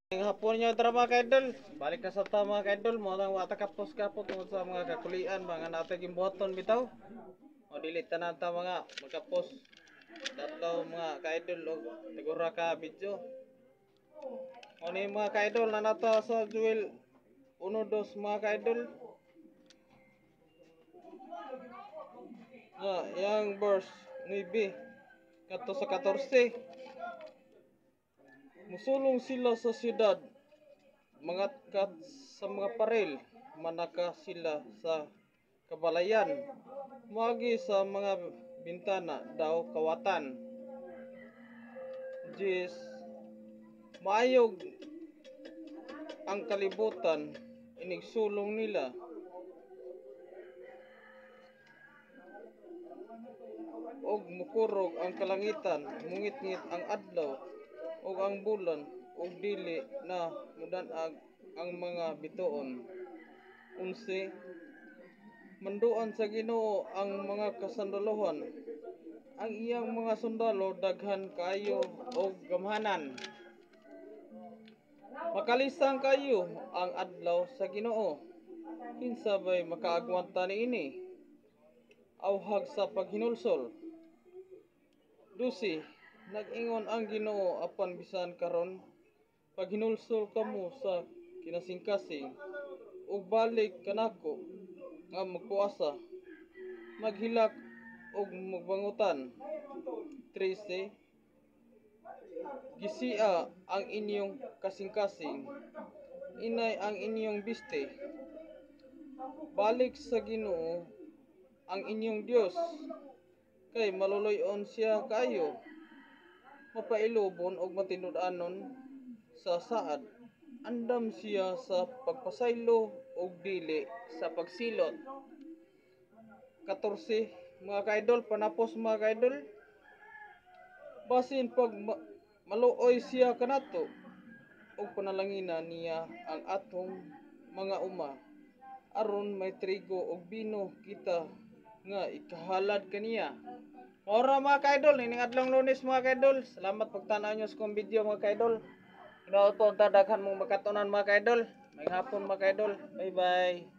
Ngayong hapon nyo tara mga kaidol. Balik na sa ta mga kaidol. Mga nang watakapos kapot tungkol sa mga kakulian. Mga natay gimbuhaton bitaw. O delete na ta mga magkapos. Tatlo mga kaidol o sigura ka video. O ni mga kaidol na nata sa Jewel 1-2 mga kaidol. Yang verse 9 kato sa 14. Musulong sila sa siyudad, mangatkat sa mga parel, manaka sila sa kabalayan, magi sa mga bintana daw kawatan. Jis, maayog ang kalibutan, inigsulong nila. Og mukurog ang kalangitan, mungit-ngit ang adlaw, og ang bulan, og dili na mudanag ang mga bituon. 11. Manduan sa Ginoo ang mga kasandaluhan, ang iyang mga sundalo daghan kayo og gamhanan. Makalisang kayo ang adlaw sa Ginoo. Kinsa bay makaagwanta niini? Awhag sa paghinulsol. 12. Nag-ingon ang Ginoo apan bisan karon paghinulsol kamo sa kinasingkasing ug balik kanako nga magpuasa, maghilak ug magbangutan. 13. Gisia ang inyong kasing-kasing, inay ang inyong biste. Balik sa Ginoo ang inyong Dios, kay maluloy-on siya kayo, mapailubon og matinud-anon sa saad. Andam siya sa pagpasaylo og dili sa pagsilot. 14. Mga kaidol, panapos mga kaidol. Basin pag maluoy siya kanato og panalangina niya ang atong mga uma, aron may trigo og bino kita nga ikahalad kaniya. Ora mga kaidol, ining adlong Lunes mga kaidol. Salamat pagtanaw nyo sa kong video mga kaidol. Hinaot po ang tadaghan mong makatunan mga kaidol. May hapon mga kaidol. Bye bye.